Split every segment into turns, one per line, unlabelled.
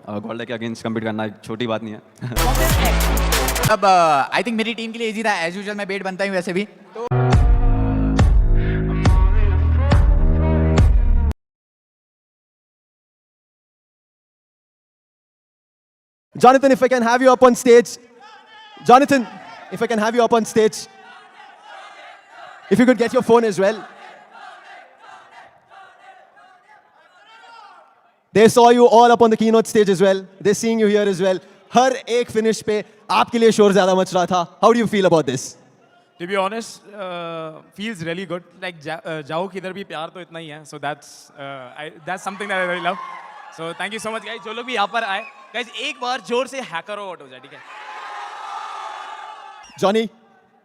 Gold के against compete करना एक छोटी बात नहीं है.
अब आई थिंक मेरी टीम के लिए इजी था. एज यूजुअल मैं बेट बनता हूँ वैसे भी.
Jonathan, if I can have you up on stage. Jonathan, if I can have you up on stage. If you could get your phone as well. They saw you all up on the keynote stage as well. They're seeing you here as well. हर एक finish पे आपके लिए शोर ज़्यादा much रहा था. How do you feel about this?
To be honest, feels really good. Like जाओ किधर भी प्यार तो इतना ही है. So that's something that I really love. So thank you so much guys. जो लोग भी यहाँ पर आए, guys एक बार जोर से hacker out हो जाए, ठीक है?
Johnny,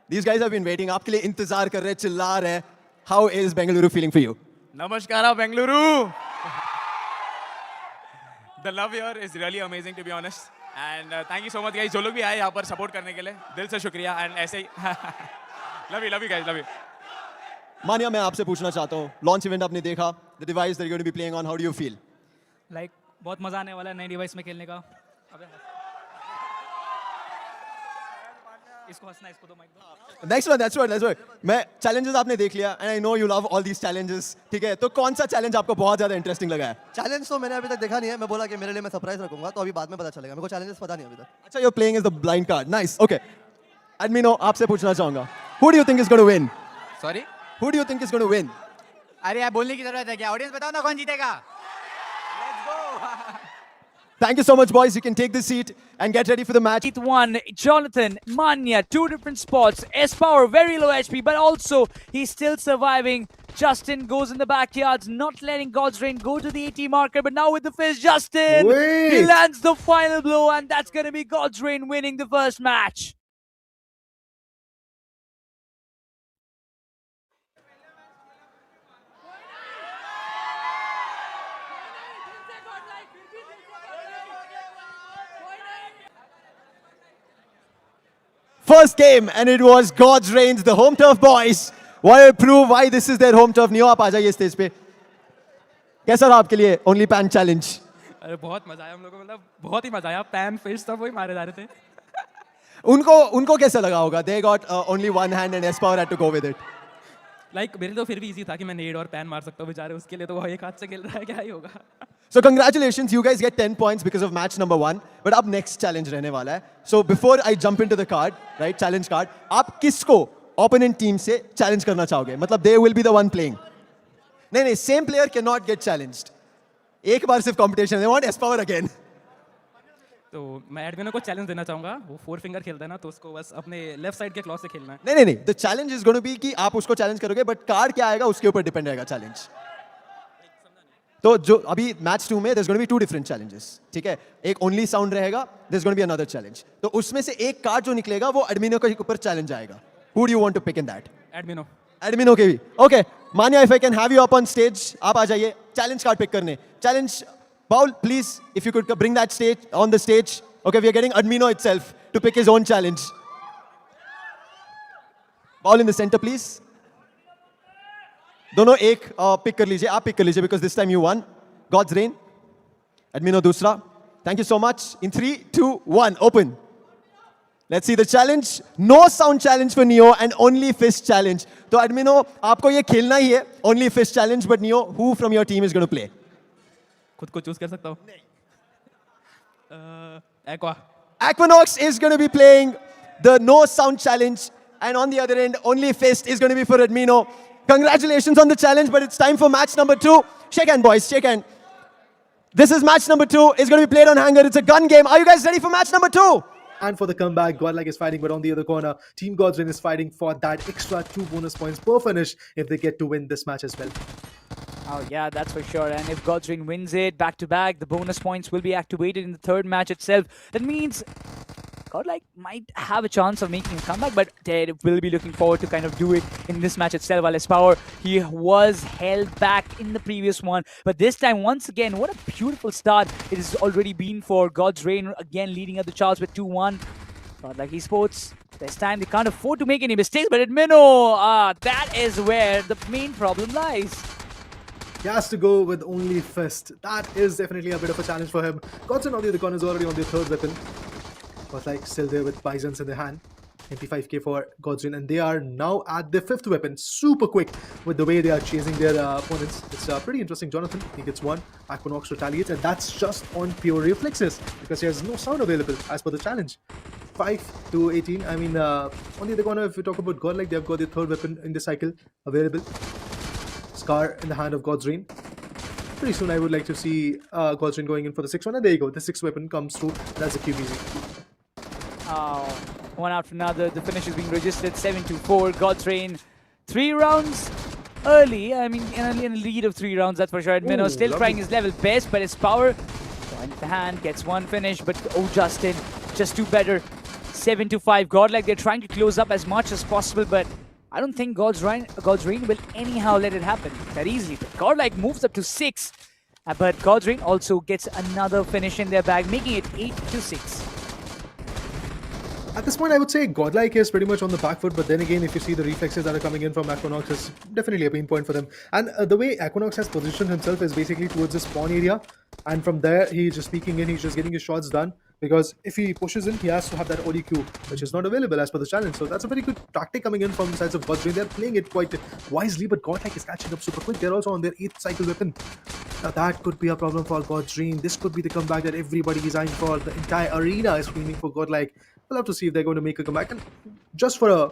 these guys have been waiting. आपके लिए इंतजार कर रहे हैं, चिल्ला रहे हैं. How is Bengaluru feeling for you?
Namaskara Bengaluru. The love here is really amazing to be honest. And thank you so much guys. जो लोग भी आए यहाँ पर support करने के लिए, दिल से शुक्रिया. And ऐसे ही love you guys, love you.
मानिया, मैं आपसे पूछना चाहता हूँ. Launch event आपने देखा. The device that you're going to be playing on, how do you feel?
Like बहुत मजा आने वाला है नए डिवाइस में खेलने का. इसको हंसना, इसको तो माइक दो.
Next one, that's right. मैं challenges आपने देख लिया and I know you love all these challenges. ठीक है, तो कौन सा challenge आपको बहुत ज़्यादा interesting लगा है?
चैलेंज तो मैंने अभी तक देखा नहीं है. मैं बोला कि मेरे लिए मैं सरप्राइज रखूंगा, तो अभी बाद में पता चलेगा. मेरे को चैलेंजेस पता नहीं अभी तक.
अच्छा, you're playing as the blind card. Nice. Okay. Admino, आपसे पूछना चाहूँगा. Who do you think is going to win?
Sorry.
Who do you think is going to win?
अरे यार बोलने की जरूरत है क्या? ऑडियंस बताओ ना कौन जीतेगा.
Thank you so much, boys. You can take the seat and get ready for the match.
1, Jonathan, Manya, 2 different spots. S-Power, very low HP, but also he's still surviving. Justin goes in the backyards, not letting God's Reign go to the 80 marker, but now with the fist, Justin!
Wait.
He lands the final blow, and that's going to be God's Reign winning the first match.
First game, and it was God's Reigns, the home turf boys. Why prove why this is their home turf? Neo, आप आ जाइए stage पे. कैसा रहा आपके लिए only pan challenge?
अरे बहुत मजा आया हम लोगों को. मतलब बहुत ही मजा आया. पैन फिश सब वही मारे जा रहे थे.
उनको कैसा लगा होगा? They got only one hand and S-Power had to go with it.
Like मेरे तो फिर भी इजी था कि मैं नेड और पैन मार सकता हूँ. बेचारे उसके लिए तो वो एक हाथ से खेल रहा है. क्या ही होगा.
So congratulations, you guys get 10 points because of match number 1. But अब next challenge रहने वाला है. So before I jump into the card, right, challenge card, आप किसको opponent team से challenge करना चाहोगे? मतलब they will be the one playing. नहीं, same player cannot get challenged. एक बार सिर्फ competition. They want S-Power again.
तो मैं एडमिनो को चैलेंज देना चाहूंगा. वो 4 फिंगर खेलता है ना, तो उसको बस अपने लेफ्ट साइड के क्लॉ से खेलना है.
नहीं. The challenge is going to be कि आप उसको challenge करोगे, but card क्या आएगा उसके ऊपर depend रहेगा challenge. तो जो अभी मैच 2 में there's going to be 2 different challenges. ठीक है, एक only sound रहेगा, there's going to be another challenge. तो उसमें से एक कार्ड जो निकलेगा वो एडमिनो के ऊपर चैलेंज आएगा. Who do you want to pick in that? एडमिनो के भी. Okay, Manya, if I can have you up on stage, आप आ जाइए challenge card pick करने. Challenge, Paul, please, if you could bring that stage on the stage. Okay, we are getting Admino itself to pick his own challenge. Paul in the center, please. दोनों एक pick कर लीजिए. आप pick कर लीजिए because this time you won. God's Reign. Admino दूसरा. Thank you so much. In 3, 2, 1, open. Let's see the challenge. No sound challenge for Neo and only fist challenge. तो Admino, आपको ये खेलना ही है. Only fist challenge, but Neo, who from your team is going to play?
खुद को choose कर सकता हूँ. Aqua.
Aquanox is going to be playing the no sound challenge, and on the other end, only fist is going to be for Admino. Congratulations on the challenge, but it's time for match number 2. Shake hand, boys, shake hand. This is match number 2. It's going to be played on hanger. It's a gun game. Are you guys ready for match number 2?
And for the comeback, Godl is fighting, but on the other corner, Team God's Reign is fighting for that extra 2 bonus points per finish if they get to win this match as well.
Oh yeah, that's for sure. And if God's Reign wins it back-to-back, the bonus points will be activated in the third match itself. That means Godl might have a chance of making a comeback, but they will be looking forward to kind of do it in this match itself. While S-Power, he was held back in the previous one, but this time, once again, what a beautiful start it has already been for God's Reign, again leading up the charts with 2-1. Not like esports. This time they can't afford to make any mistakes, but Admino, that is where the main problem lies.
He has to go with only fist. That is definitely a bit of a challenge for him. Godson on the other corner is already on their third weapon. But like still there with Bisons in their hand. MP5K for Godson, and they are now at their fifth weapon. Super quick with the way they are chasing their opponents. It's pretty interesting. Jonathan, he gets one. Aquanox retaliates, and that's just on pure reflexes because there's no sound available as per the challenge. 5 to 18. I mean, on the other corner, if we talk about God, like they've got their third weapon in the cycle available. Scar in the hand of God's Reign. Pretty soon, I would like to see God's Reign going in for the sixth one, and there you go. The sixth weapon comes through. That's a QBZ.
Oh, one after another. The finish is being registered. 7-4. God's Reign. 3 rounds early. I mean, in a lead of 3 rounds, that's for sure. Admino still trying his level best, but his power joins the hand, gets one finish. But oh, Justin, just do better. 7-5. God, like they're trying to close up as much as possible, but I don't think God's Reign will anyhow let it happen that easily. But God, like moves up to 6, but God's Reign also gets another finish in their bag, making it 8-6.
At this point, I would say Godlike is pretty much on the back foot, but then again, if you see the reflexes that are coming in from Aquanox, is definitely a pain point for them. And the way Aquanox has positioned himself is basically towards the spawn area, and from there, he's just peeking in, he's just getting his shots done, because if he pushes in, he has to have that ODQ, which is not available as per the challenge. So that's a very good tactic coming in from the sides of Godlike. They're playing it quite wisely, but Godlike is catching up super quick. They're also on their 8th cycle weapon. Now that could be a problem for God's Reign. This could be the comeback that everybody is eyeing for. The entire arena is screaming for Godlike. We'll have to see if they're going to make a comeback. And just for a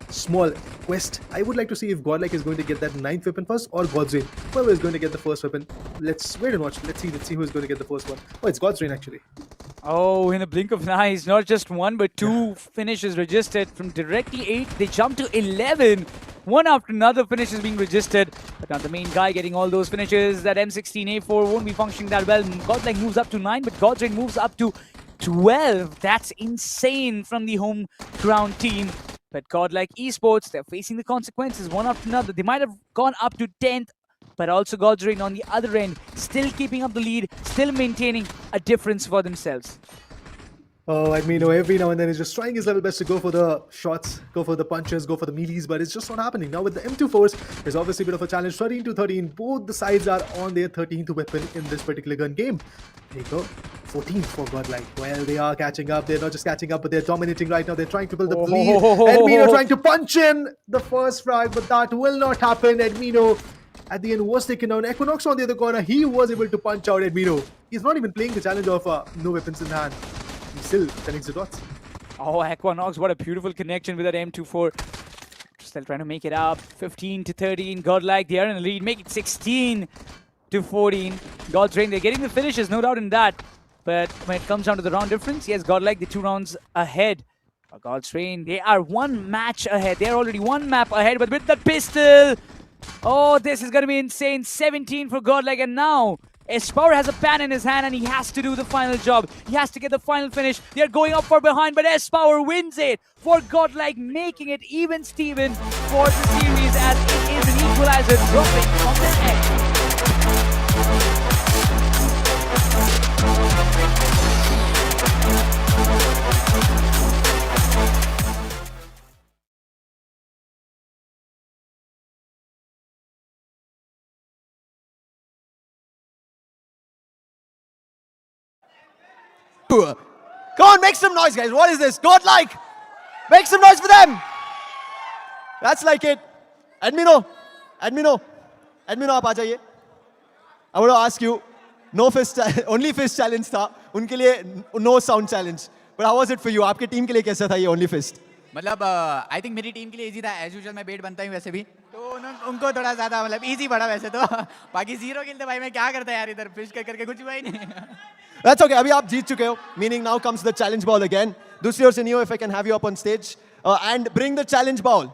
small quest, I would like to see if Godlike is going to get that 9th weapon first or God's Reign. Whoever is going to get the first weapon. Let's wait and watch. Let's see who is going to get the first one. Oh, it's God's Reign actually.
Oh, in a blink of an eye, it's not just 1 but 2 finishes registered. From directly 8, they jump to 11. One after another finish is being registered. But now the main guy getting all those finishes. That M16A4 won't be functioning that well. Godlike moves up to 9, but God's Reign moves up to 12. That's insane from the home ground team. But Godlike Esports, they're facing the consequences one after another. They might have gone up to 10th, but also God's Reign on the other end, still keeping up the lead, still maintaining a difference for themselves.
Oh, Admino every now and then is just trying his level best to go for the shots, go for the punches, go for the melees, but it's just not happening. Now with the M24s, there's obviously a bit of a challenge. 13-13, both the sides are on their 13th weapon in this particular gun game. There you go. 14th for Godlike. Well, they are catching up. They're not just catching up, but they're dominating right now. They're trying to build up the lead. Admino trying to punch in the first frag, but that will not happen. Admino at the end was taken down. Aquanox on the other corner, he was able to punch out Admino. He's not even playing the challenge of no weapons in hand. He's still connects the dots.
Oh, Aquanox, what a beautiful connection with that M24. Still trying to make it up. 15-13. Godlike, they are in the lead. Make it 16-14. God's Reign, they're getting the finishes, no doubt in that. But when it comes down to the round difference, yes, Godlike, the 2 rounds ahead. God's Reign, they are 1 match ahead. They're already 1 map ahead, but with the pistol. Oh, this is going to be insane. 17 for Godlike, and now S-Power has a pan in his hand and he has to do the final job. He has to get the final finish. They're going up for behind, but S-Power wins it for Godlike, making it even Steven for the series as it is an equalizer dropping from the edge.
Come on, make some noise, guys. What is this? Godlike! Make some noise for them! That's like it. Admino, आप आ जाइए. I want to ask you, no fist, only fist challenge था. उनके लिए no sound challenge. But how was it for you? आपके team के लिए कैसा था ये only fist?
मतलब आई थिंक मेरी टीम के लिए इजी था. एज यूजुअल मैं बेट बनता हूँ वैसे भी, तो उनको थोड़ा ज़्यादा मतलब इजी पड़ा वैसे तो. बाकी 0 किल थे भाई, मैं क्या करता यार इधर फिश करके कुछ हुआ ही नहीं.
That's okay. अभी आप जीत चुके हो. Meaning now comes the challenge ball again. दूसरी ओर से Neo, if I can have you up on stage and bring the challenge ball.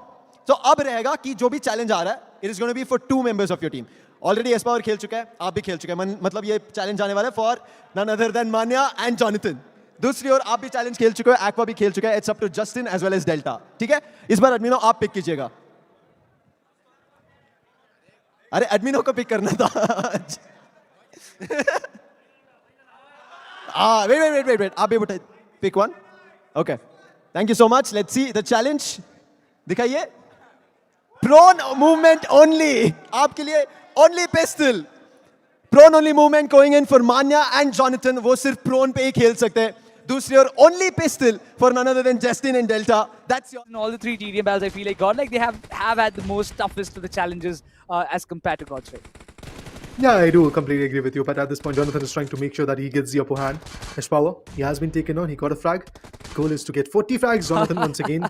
So अब रहेगा कि जो भी challenge आ रहा है, it is going to be for 2 members of your team. Already S-Power खेल चुका है, आप भी खेल चुके हैं. मतलब ये challenge आने वाला है for none other than Manya and Jonathan. दूसरी ओर आप भी challenge खेल चुके हो, Aqua भी खेल चुका है. It's up to Justin as well as Delta. ठीक है? इस बार Admino आप pick कीजिएगा. अरे Admino को pick करना था. Wait. आप भी उठाइए. Pick one. Okay. Thank you so much. Let's see the challenge. दिखाइए. Prone movement only. आपके लिए only pistol. Prone only movement going in for Manya and Jonathan. वो सिर्फ prone पे ही खेल सकते हैं. दूसरी ओर only pistol for none other than Justin and Delta. That's your.
In all the three TDM battles, I feel like God, like they have had the most toughest of the challenges as compared to God's Ray.
Yeah, I do completely agree with you. But at this point, Jonathan is trying to make sure that he gets the upper hand. His power, he has been taken on. He got a frag. Goal is to get 40 frags. Jonathan once again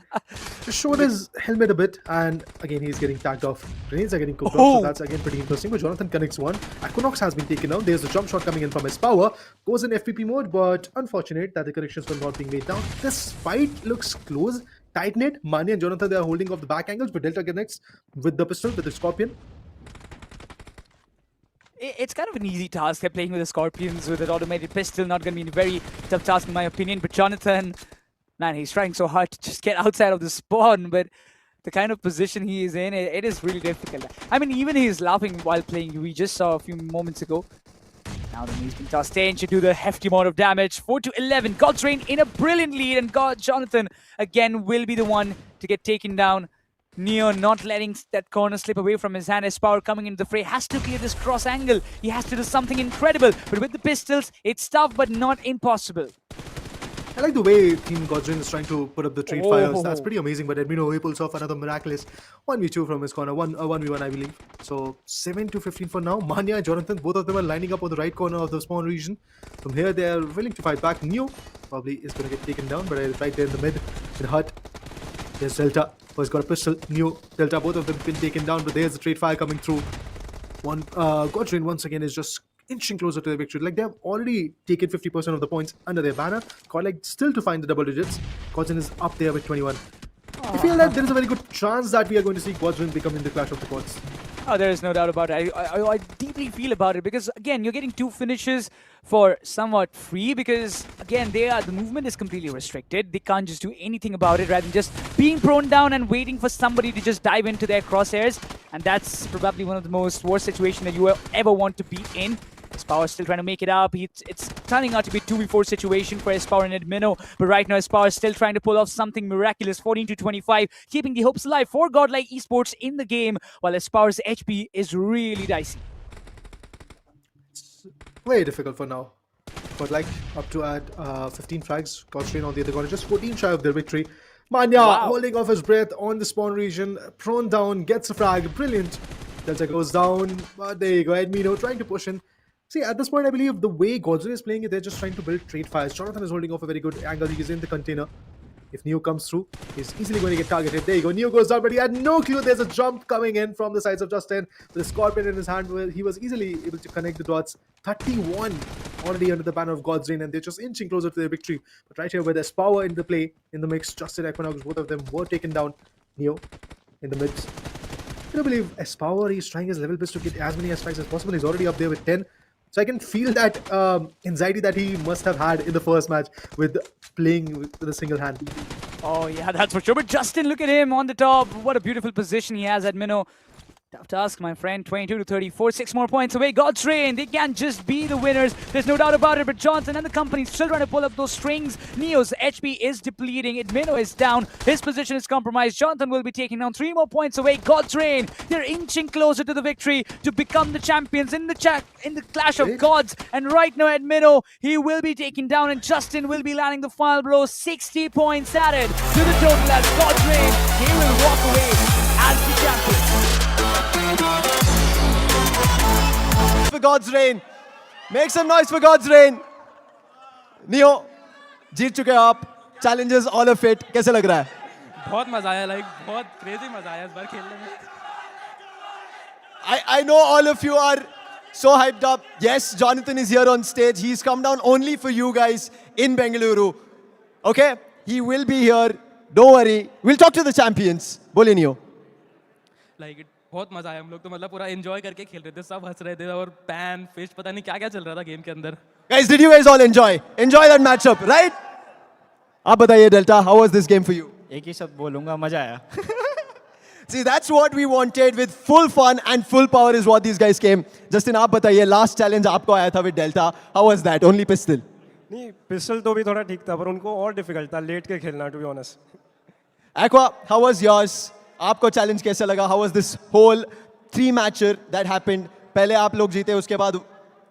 just showed his helmet a bit, and again he's getting tagged off. Grenades are getting cooked off, so that's again pretty interesting. But Jonathan connects one. Equinox has been taken out. There's a jump shot coming in from his power. Goes in FPP mode, but unfortunate that the corrections were not being made down. This fight looks close. Tight knit. Mani and Jonathan, they are holding off the back angles, but Delta connects with the pistol, with the Scorpion.
It's kind of an easy task. They're playing with the Scorpions with an automated pistol. Not going to be a very tough task in my opinion. But Jonathan, man, he's trying so hard to just get outside of the spawn. But the kind of position he is in, it is really difficult. I mean, even he's laughing while playing. We just saw a few moments ago. Now then he's been tossed in to do the hefty amount of damage. 4-11. God's Reign in a brilliant lead. And Jonathan, again, will be the one to get taken down. Neo not letting that corner slip away from his hand. His power coming into the fray. Has to clear this cross angle. He has to do something incredible. But with the pistols, it's tough but not impossible.
I like the way Team Godrin is trying to put up the trade fires. That's pretty amazing. But Admino, he pulls off another miraculous 1v2 from his corner. 1v1, I believe. So 7-15 for now. Manya and Jonathan, both of them are lining up on the right corner of the spawn region. From here, they are willing to fight back. Neo probably is going to get taken down, but right there in the mid, in the hut. There's Delta, who has got a pistol. Neo, Delta, both of them been taken down, but there's the trade fire coming through. Godrin once again is just inching closer to the victory. Like, they have already taken 50% of the points under their banner. Godlike still to find the double digits. Godrin is up there with 21. I feel that there is a very good chance that we are going to see Godrin becoming the Clash of the Gods.
Oh, there is no doubt about it. I deeply feel about it because, again, you're getting two finishes for somewhat free because, again, the movement is completely restricted. They can't just do anything about it rather than just being prone down and waiting for somebody to just dive into their crosshairs. And that's probably one of the most worst situations that you will ever want to be in. Espower still trying to make it up. It's turning out to be a 2v4 situation for Espower and Admino. But right now, Espower is still trying to pull off something miraculous. 14-25, keeping the hopes alive for Godlike Esports in the game, while Espower's HP is really dicey.
It's very difficult for now. Godlike up to add 15 frags. Godstrain on the other corner, just 14 shy of their victory. Manya holding off his breath on the spawn region. Prone down, gets a frag. Brilliant. Delta goes down. But there you go. Admino trying to push in. See, at this point, I believe the way Godrin is playing it, they're just trying to build trade fires. Jonathan is holding off a very good angle. He is in the container. If Neo comes through, he's easily going to get targeted. There you go. Neo goes down, but he had no clue there's a jump coming in from the sides of Justin. With a Scorpion in his hand, where he was easily able to connect the dots. 31 already under the banner of God's Reign, and they're just inching closer to their victory. But right here, where there's power in the play, in the mix, Justin, Equinox, both of them were taken down. Neo in the midst. I don't believe Espower, he's trying his level best to get as many strikes as possible. He's already up there with 10. So I can feel that anxiety that he must have had in the first match with playing with a single hand.
Oh, yeah, that's for sure. But Justin, look at him on the top. What a beautiful position he has, Admino. Tough task, my friend. 22-34, 6 more points away. God's Reign, they can't just be the winners. There's no doubt about it. But Johnson and the company still trying to pull up those strings. Neo's HP is depleting. Admino is down. His position is compromised. Jonathan will be taking down 3 more points away. God's Reign, they're inching closer to the victory to become the champions in the Clash of Gods. And right now, Admino, he will be taken down, and Justin will be landing the final blow. 60 points added to the total as God's Reign, he will walk away as the champion.
For God's Reign. Make some noise for God's Reign. Neo, जीत चुके हो आप. Challenges all of it. कैसे लग रहा है?
बहुत मजा आया, like बहुत crazy मजा आया इस बार खेलने में.
I know all of you are so hyped up. Yes, Jonathan is here on stage. He's come down only for you guys in Bengaluru. Okay? He will be here. Don't worry. We'll talk to the champions. बोलिए Neo.
Like बहुत मजा आया. हम लोग तो मतलब पूरा enjoy करके खेल रहे थे. सब हंस रहे थे और pan, fish, पता नहीं क्या-क्या चल रहा था गेम के अंदर.
Guys, did you guys all enjoy that matchup, right? आप बताइए Delta, how was this game for you?
एक ही शब्द बोलूंगा, मजा आया.
See, that's what we wanted, with full fun and full power is what these guys came. Justin, आप बताइए, last challenge आपको आया था with Delta. How was that? Only pistol?
नहीं, पिस्टल तो भी थोड़ा ठीक था, पर उनको और डिफिकल्ट था लेट के खेलना, to be honest.
Aqua, how was yours? आपको challenge कैसा लगा? How was this whole 3-matcher that happened. पहले आप लोग जीते, उसके बाद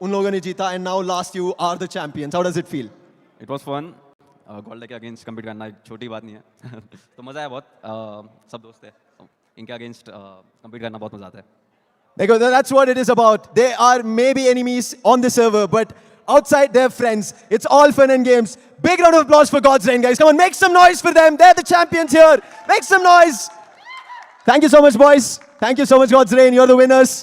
उन लोगों ने जीता, and now last you are the champions. How does it feel?
It was fun gold के अगेंस्ट कम्पीट करना एक छोटी बात नहीं है तो मज़ा आया बहुत सब दोस्त है इनके अगेंस्ट कम्पीट करना बहुत मज़ा आता है
Because that's what it is about. They are maybe enemies on the server, but outside they're friends. It's all fun and games. Big round of applause for God's Reign, guys. Come on, make some noise for them. They're the champions here. Make some noise. Thank you so much, boys. Thank you so much, God's Reign. You're the winners.